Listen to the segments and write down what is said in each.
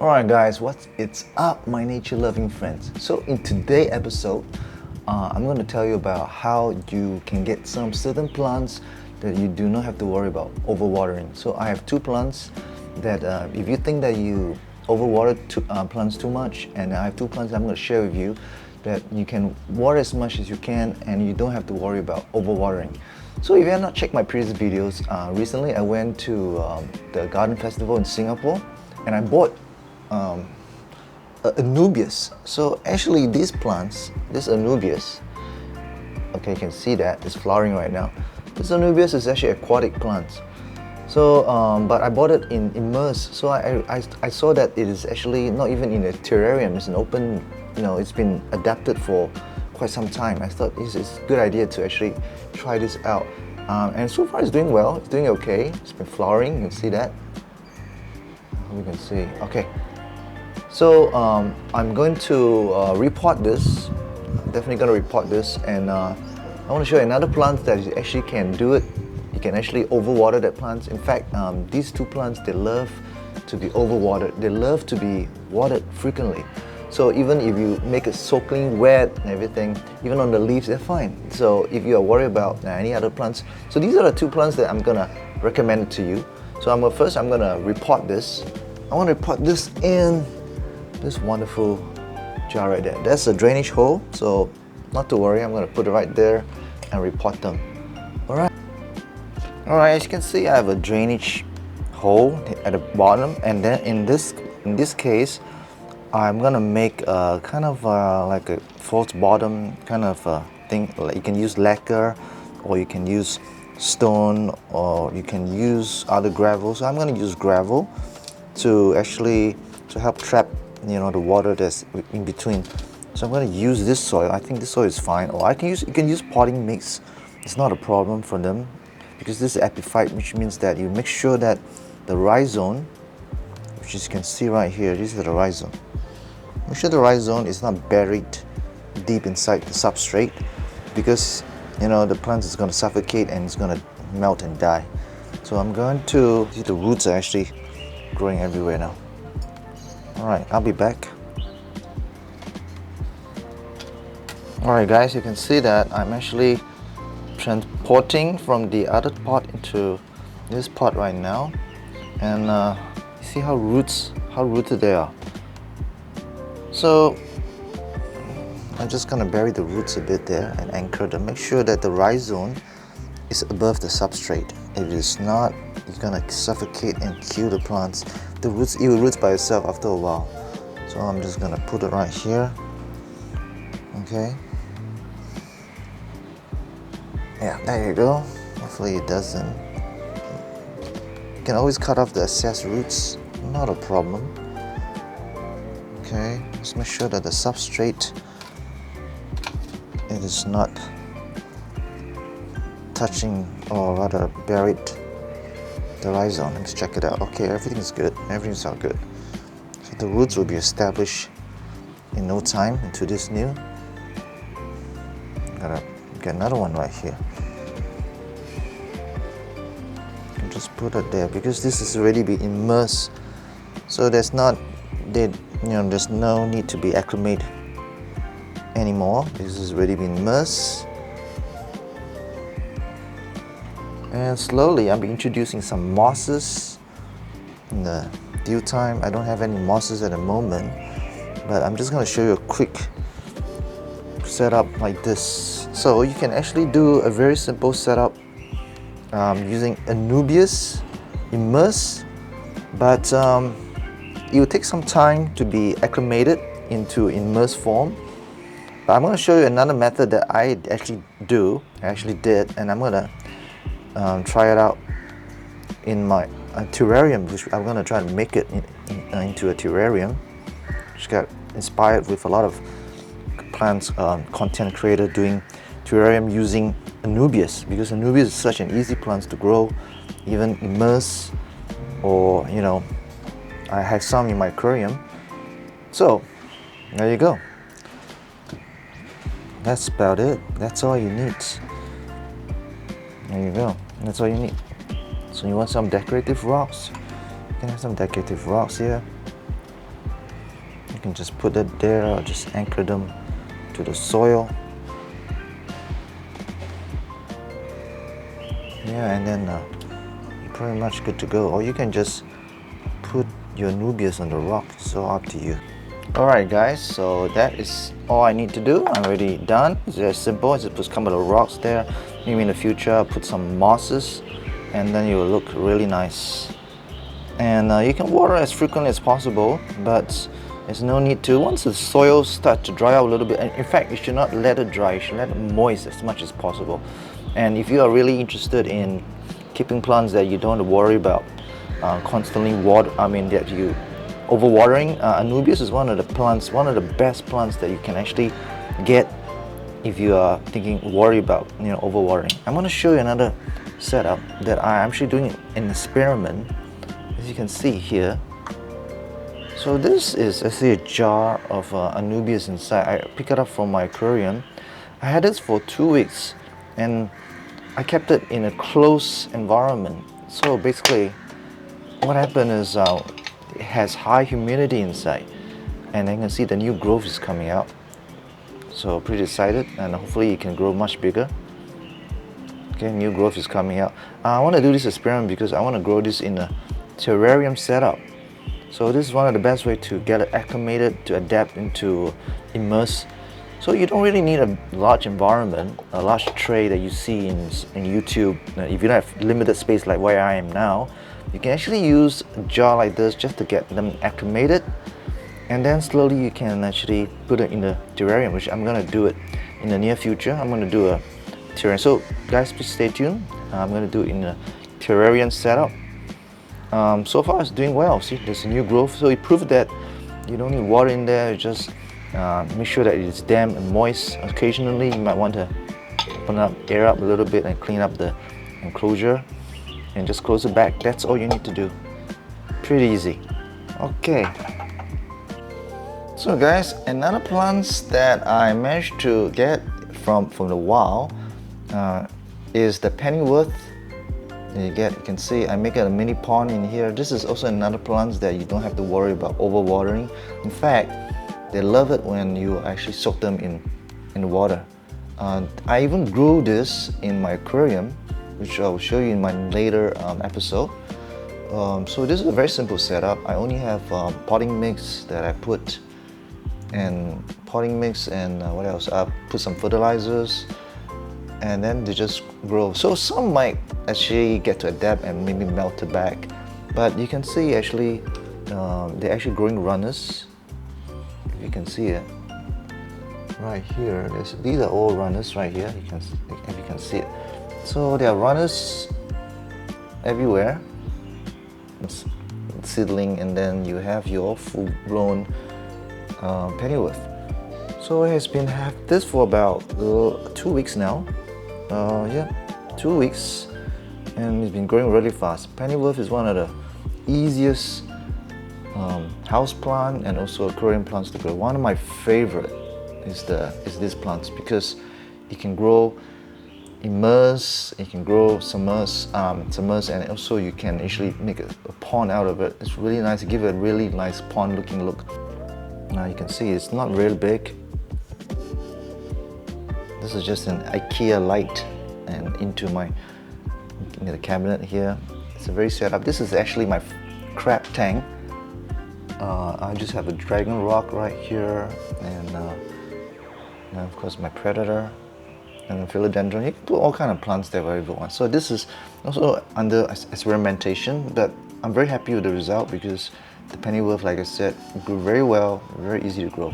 Alright guys, it's up my nature loving friends. So in today's episode, I'm going to tell you about how you can get some certain plants that you do not have to worry about overwatering. So I have two plants that if you think that you overwater plants too much, and I have two plants I'm going to share with you that you can water as much as you can and you don't have to worry about overwatering. So if you have not checked my previous videos, recently I went to the garden festival in Singapore and I bought Anubias. So actually these plants, this Anubias, okay, you can see that it's flowering right now. This Anubias is actually aquatic plants. So but I bought it in immersed, so I saw that it is actually not even in a terrarium. It's an open, it's been adapted for quite some time. I thought it's a good idea to actually try this out, and so far it's doing well. It's doing okay. It's been flowering, you can see that. We can see, okay. So I'm going to repot this. I'm definitely going to repot this, and I want to show you another plant that you actually can do it. You can actually overwater that plant. In fact, these two plants, they love to be overwatered. They love to be watered frequently. So even if you make it soaking wet and everything, even on the leaves, they're fine. So if you are worried about any other plants, so these are the two plants that I'm gonna recommend to you. So first I'm gonna repot this. I want to repot this in this wonderful jar right there. That's a drainage hole, so not to worry. I'm gonna put it right there and repot them. Alright, as you can see, I have a drainage hole at the bottom, and then in this case, I'm gonna make a kind of like a false bottom kind of thing. Like you can use lacquer, or you can use stone, or you can use other gravel. So I'm gonna use gravel to help trap the water that's in between. So I'm gonna use this soil. I think this soil is fine, or you can use potting mix. It's not a problem for them, because this is epiphyte, which means that you make sure that the rhizome, which you can see right here, this is the rhizome. Make sure the rhizome is not buried deep inside the substrate, because the plant is going to suffocate and it's going to melt and die. So I'm going to see the roots are actually growing everywhere now. Alright, I'll be back. Alright guys, you can see that I'm actually transporting from the other pot into this pot right now, and you see how rooted they are. So I'm just gonna bury the roots a bit there and anchor them. Make sure that the rhizome is above the substrate. If it is not, you're gonna suffocate and kill the plants. It will root by itself after a while. So I'm just gonna put it right here. Okay. Yeah, there you go. Hopefully it doesn't. You can always cut off the excess roots, not a problem. Okay, just make sure that the substrate, it is not touching, or rather buried the rhizome. Let's check it out. Okay, everything's good. Everything's all good. So the roots will be established in no time into this new. Gotta get another one right here. And just put it there, because this is already been immersed. So there's no need to be acclimate anymore. This has already been immersed. And slowly I'll be introducing some mosses in the due time. I don't have any mosses at the moment, but I'm just going to show you a quick setup like this. So you can actually do a very simple setup using Anubias immersed, but it will take some time to be acclimated into immersed form. But I'm going to show you another method that I actually did, and I'm going to try it out in my terrarium, which I'm going to try to make it into a terrarium, which got inspired with a lot of plants content creator doing terrarium using Anubias, because Anubias is such an easy plant to grow, even immersed, or I have some in my aquarium. So there you go. That's about it. That's all you need. There you go. That's all you need. So you want some decorative rocks? You can have some decorative rocks here. can just put it there or just anchor them to the soil. Yeah, and then you're pretty much good to go. Or you can just put your Anubias on the rock, so up to you. Alright guys, so that is all I need to do. I'm already done. It's very simple. It's just come with the rocks there. Maybe in the future I'll put some mosses and then it will look really nice. And you can water as frequently as possible, but there's no need to. Once the soil starts to dry out a little bit, and in fact you should not let it dry, you should let it moist as much as possible. And if you are really interested in keeping plants that you don't have to worry about constantly that you overwatering, Anubias is one of the best plants that you can actually get if you are worry about overwatering. I'm going to show you another setup that I'm actually doing an experiment, as you can see here. So this is actually a jar of Anubias inside. I picked it up from my aquarium. I had this for 2 weeks and I kept it in a closed environment. So basically what happened is it has high humidity inside, and you can see the new growth is coming out. So pretty excited, and hopefully it can grow much bigger. Okay, new growth is coming out. I want to do this experiment because I want to grow this in a terrarium setup. So this is one of the best way to get it acclimated, to adapt into immerse. So you don't really need a large environment, a large tray that you see in YouTube. If you don't have limited space like where I am now, you can actually use a jar like this just to get them acclimated, and then slowly you can actually put it in the terrarium, which I'm going to do it in the near future. I'm going to do a terrarium. So guys, please stay tuned. I'm going to do it in a terrarium setup. So far it's doing well. See, there's a new growth, so it proved that you don't need water in there. You just make sure that it's damp and moist. Occasionally you might want to open up, air up a little bit and clean up the enclosure and just close it back. That's all you need to do. Pretty easy. Okay, so guys, another plants that I managed to get from the wild is the Pennywort. You can see I make a mini pond in here. This is also another plant that you don't have to worry about overwatering. In fact, they love it when you actually soak them in the water. I even grew this in my aquarium, which I will show you in my later episode. So this is a very simple setup. I only have potting mix that I put, and what else? I put some fertilizers, and then they just grow. So some might actually get to adapt and maybe melt it back, but you can see actually they're actually growing runners. If you can see it right here, these are all runners right here. If you can see it. So there are runners everywhere, seedling, and then you have your full-blown Pennywort. So it has been this for about 2 weeks now. Yeah, 2 weeks, and it's been growing really fast. Pennywort is one of the easiest house plant and also aquarium plants to grow. One of my favorite is these plants because it can grow immerse, it can grow submerse, and also you can actually make a pond out of it. It's really nice. Give it a really nice pond looking look. Now you can see it's not real big. This is just an IKEA light and into the cabinet here. It's a very setup. This is actually my crab tank. I just have a dragon rock right here, and of course my predator and a philodendron. You can put all kind of plants there wherever you want. So this is also under experimentation, but I'm very happy with the result because the Pennywort, like I said, grew very well, very easy to grow.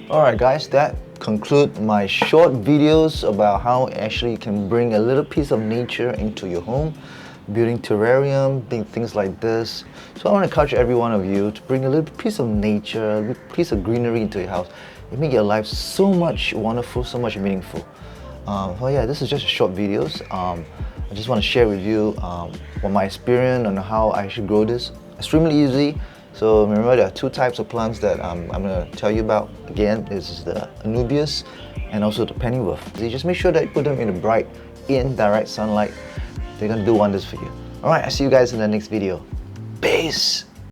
Alright guys, that concludes my short videos about how actually you can bring a little piece of nature into your home, building terrarium, things like this. So I want to encourage every one of you to bring a little piece of nature, a little piece of greenery into your house. It makes your life so much wonderful, so much meaningful. Well, yeah, this is just a short videos. I just want to share with you what my experience on how I should grow this. Extremely easy. So remember, there are two types of plants that I'm going to tell you about. Again, this is the Anubias and also the Pennywort. So you just make sure that you put them in the bright, direct sunlight. They're going to do wonders for you. Alright, I'll see you guys in the next video. Peace!